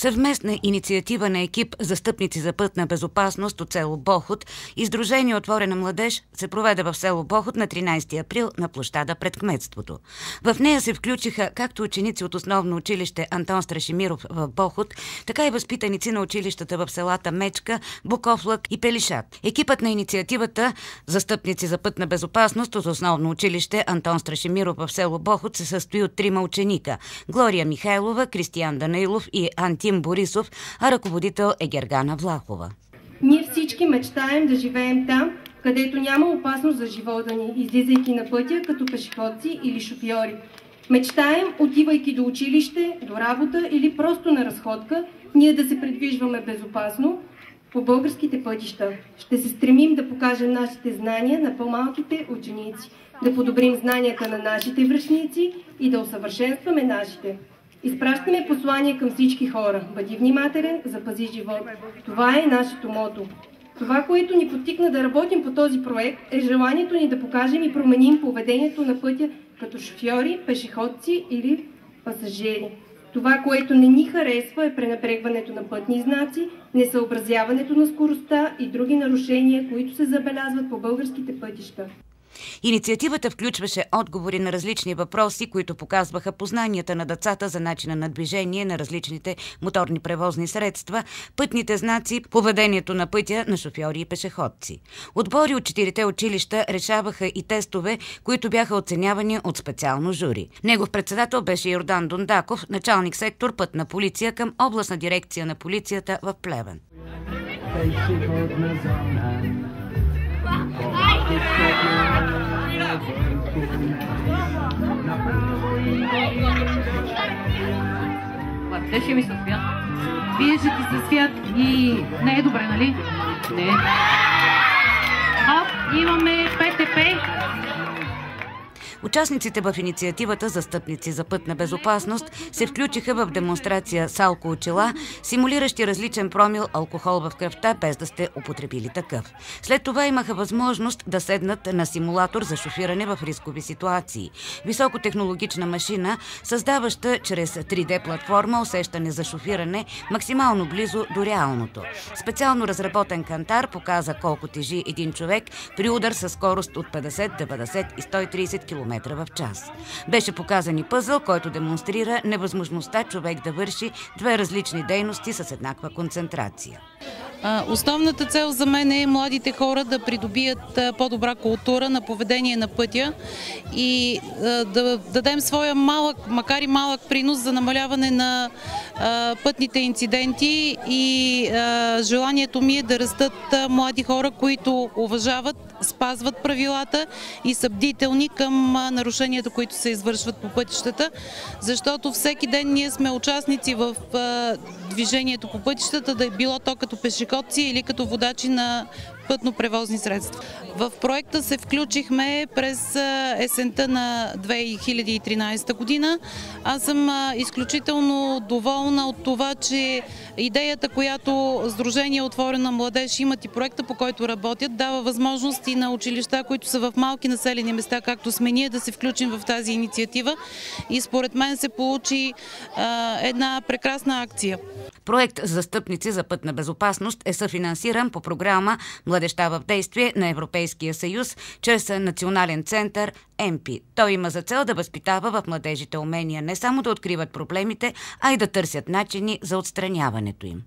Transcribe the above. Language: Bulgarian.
Съвместна инициатива на екип Застъпници за пътна безопасност от село Бохот и Сдружение Отворена младеж се проведе в село Бохот на 13 април на площада пред кметството. В нея се включиха както ученици от основно училище Антон Страшимиров в Бохот, така и възпитаници на училищата в селата Мечка, Буковлък и Пелишат. Екипът на инициативата Застъпници за пътна безопасност от основно училище Антон Страшимиров в село Бохот се състои от 3 ученика – Глория Михайлова, Кристиян Данаилов и Антим Борисов, а ръководител е Гергана Влахова. Ние всички мечтаем да живеем там, където няма опасност за живота ни, излизайки на пътя като пешеходци или шофьори. Мечтаем, отивайки до училище, до работа или просто на разходка, ние да се придвижваме безопасно по българските пътища. Ще се стремим да покажем нашите знания на по-малките ученици, да подобрим знанията на нашите връчници и да усъвършенстваме нашите. Изпращаме послание към всички хора. Бъди внимателен, запази живот. Това е нашето мото. Това, което ни подтикна да работим по този проект, е желанието ни да покажем и променим поведението на пътя като шофьори, пешеходци или пасажери. Това, което не ни харесва, е пренебрегването на пътни знаци, несъобразяването на скоростта и други нарушения, които се забелязват по българските пътища. Инициативата включваше отговори на различни въпроси, които показваха познанията на децата за начина на движение на различните моторни превозни средства, пътните знаци, поведението на пътя на шофьори и пешеходци. Отбори от 4 училища решаваха и тестове, които бяха оценявани от специално жури. Негов председател беше Йордан Дондаков, началник сектор Пътна полиция към областна дирекция на полицията в Плевен. Ще ми се свят. Вие ще ти се свят и не е добре, нали? Не. Имаме ПТП. Участниците в инициативата Застъпници за пътна безопасност се включиха в демонстрация с алкоочила, симулиращи различен промил алкохол в кръвта, без да сте употребили такъв. След това имаха възможност да седнат на симулатор за шофиране в рискови ситуации. Високотехнологична машина, създаваща чрез 3D платформа усещане за шофиране максимално близо до реалното. Специално разработен кантар показа колко тежи един човек при удар със скорост от 50, 90 и 130 км в час. Беше показан и пъзъл, който демонстрира невъзможността човек да върши 2 различни дейности с еднаква концентрация. Основната цел за мен е младите хора да придобият по-добра култура на поведение на пътя и да дадем своя малък, макар и малък принос за намаляване на пътните инциденти и желанието ми е да растат млади хора, които уважават, спазват правилата и са бдителни към нарушенията, които се извършват по пътищата, защото всеки ден ние сме участници в движението по пътищата, да е било то като пешеходци или като водачи на пътно-превозни средства. В проекта се включихме през есента на 2013 година. Аз съм изключително доволна от това, че идеята, която Сдружение Отворена младеж имат и проекта, по който работят, дава възможност и на училища, които са в малки населени места, както сме ние, да се включим в тази инициатива. И според мен се получи една прекрасна акция. Проект Застъпници за пътна безопасност е съфинансиран по програма Младежта в действие на Европейския съюз чрез Национален център МП. Той има за цел да възпитава в младежите умения не само да откриват проблемите, а и да търсят начини за отстраняването им.